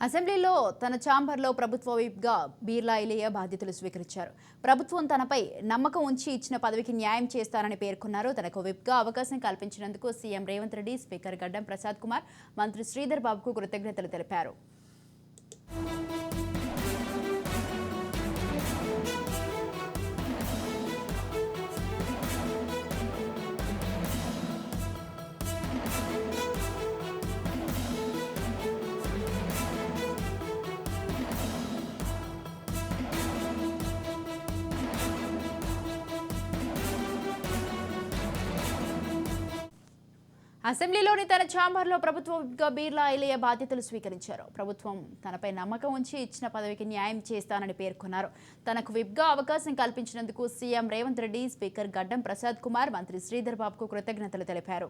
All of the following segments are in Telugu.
అసెంబ్లీలో తన ఛాంబర్లో ప్రభుత్వ విప్గా బీర్లా ఐలయ్య బాధ్యతలు స్వీకరించారు. ప్రభుత్వం తనపై నమ్మకం ఉంచి ఇచ్చిన పదవికి న్యాయం చేస్తారని పేర్కొన్నారు. తనకు విప్గా అవకాశం కల్పించినందుకు సీఎం రేవంత్ రెడ్డి, స్పీకర్ గడ్డం ప్రసాద్ కుమార్, మంత్రి శ్రీధర్ బాబుకు కృతజ్ఞతలు తెలిపారు. అసెంబ్లీలోని తన ఛాంబర్లో ప్రభుత్వ విప్గా బీర్లా ఐలయ్య బాధ్యతలు స్వీకరించారు. ప్రభుత్వం తనపై నమ్మకం ఉంచి ఇచ్చిన పదవికి న్యాయం చేస్తానని పేర్కొన్నారు. తనకు విప్గా అవకాశం కల్పించినందుకు సీఎం రేవంత్ రెడ్డి, స్పీకర్ గడ్డం ప్రసాద్ కుమార్, మంత్రి శ్రీధర్ బాబుకు కృతజ్ఞతలు తెలిపారు.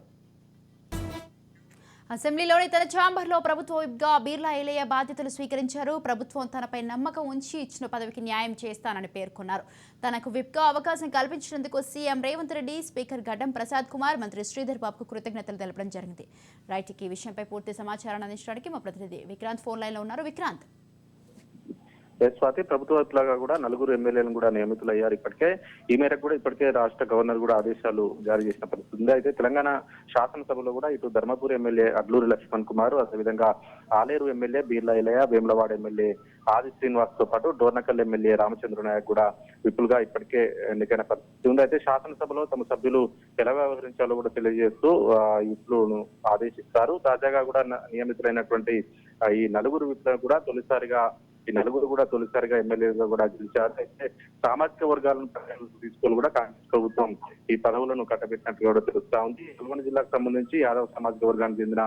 అసెంబ్లీలోని తన ఛాంబర్లో ప్రభుత్వ విప్గా బీర్లా ఐలయ్య బాధ్యతలు స్వీకరించారు. ప్రభుత్వం తనపై నమ్మకం ఉంచి ఇచ్చిన పదవికి న్యాయం చేస్తానని పేర్కొన్నారు. తనకు విప్గా అవకాశం కల్పించినందుకు సీఎం రేవంత్ రెడ్డి, స్పీకర్ గడ్డం ప్రసాద్ కుమార్, మంత్రి శ్రీధర్ బాబుకు కృతజ్ఞతలు తెలపడం జరిగింది. రైట్, ఈ విషయంపై పూర్తి సమాచారాన్ని అందించడానికి మా ప్రతినిధి విక్రాంత్ ఫోన్ లైన్ లో ఉన్నారు. విక్రాంత్, స్వాతి, ప్రభుత్వ వైపులాగా కూడా 4 ఎమ్మెల్యేలను కూడా నియమితులయ్యారు. ఇప్పటికే ఈ మేరకు కూడా ఇప్పటికే రాష్ట్ర గవర్నర్ కూడా ఆదేశాలు జారీ చేసిన పరిస్థితి ఉంది. అయితే తెలంగాణ శాసనసభలో కూడా ఇటు ధర్మపురి ఎమ్మెల్యే అడ్లూరి లక్ష్మణ్ కుమార్, అదేవిధంగా ఆలేరు ఎమ్మెల్యే బీర్లా ఐలయ్య, వేములవాడ ఎమ్మెల్యే ఆది శ్రీనివాస్ తో పాటు డోర్నకల్ ఎమ్మెల్యే రామచంద్ర నాయక్ కూడా విపులుగా ఇప్పటికే ఎన్నికైన పరిస్థితి ఉంది. అయితే శాసనసభలో తమ సభ్యులు ఎలా వ్యవహరించాలో కూడా తెలియజేస్తూ విపులను ఆదేశిస్తారు. తాజాగా కూడా నియమితులైనటువంటి ఈ 4 విపులను కూడా తొలిసారిగా ఎమ్మెల్యేగా కూడా గెలిచారు. అయితే సామాజిక వర్గాలను తీసుకొని కూడా కాంగ్రెస్ ప్రభుత్వం ఈ పదవులను కట్టబెట్టినట్టు కూడా తెలుస్తా ఉంది. నల్గొండ జిల్లాకు సంబంధించి యాదవ్ సామాజిక వర్గానికి చెందిన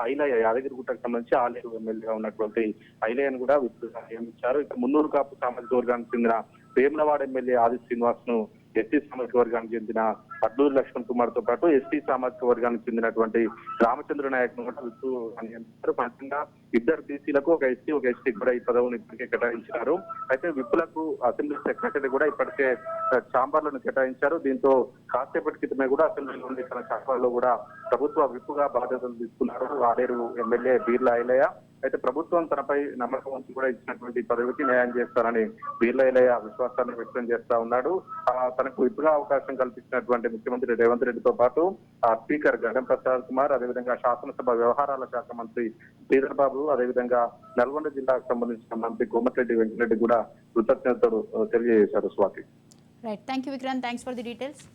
ఐలయ్య, యాదగిరిగుట్టకు సంబంధించి ఆలేరు ఎమ్మెల్యేగా ఉన్నటువంటి ఐలయ్యను కూడా విపులుగా నియమించారు. ఇక మున్నూరు కాపు సామాజిక వర్గానికి చెందిన వేములవాడ ఎమ్మెల్యే ఆది శ్రీనివాస్ ను ఎస్టీ సామాజిక వర్గానికి చెందిన అడ్లూరి లక్ష్మణ్ కుమార్ తో పాటు ఎస్టీ సామాజిక వర్గానికి చెందినటువంటి రామచంద్ర నాయక్ ను కూడా నియమించారు. ఫలితంగా 2 బీసీలకు ఒక ఎస్టీ కూడా ఈ పదవులను ఇప్పటికే కేటాయించారు. అయితే విప్పులకు అసెంబ్లీ సెక్రటరీ కూడా ఇప్పటికే ఛాంబర్లను కేటాయించారు. దీంతో కాసేపటి క్రితమే కూడా అసెంబ్లీలోని తన ఛాంబర్లో కూడా ప్రభుత్వ విప్పుగా బాధ్యతలు తీసుకున్నారు ఆలేరు ఎమ్మెల్యే బీర్లా ఐలయ్య. అయితే ప్రభుత్వం తనపై నమ్మకం ఉంచి కూడా ఇచ్చినటువంటి పదవికి న్యాయం చేస్తారని బీర్లా ఐలయ్య విశ్వాసాన్ని వ్యక్తం చేస్తా ఉన్నాడు. తనకు విప్పుగా అవకాశం కల్పించినటువంటి ముఖ్యమంత్రి రేవంత్ రెడ్డితో పాటు స్పీకర్ గడ్డం ప్రసాద్ కుమార్, అదేవిధంగా శాసనసభ వ్యవహారాల శాఖ మంత్రి శ్రీధర్ బాబు, అదేవిధంగా నల్గొండ జిల్లాకు సంబంధించిన మంత్రి కోమటిరెడ్డి వెంకటరెడ్డి కూడా కృతజ్ఞతలు తెలియజేశారు. Swathi. Right, thank you Vikrant, thanks for the details.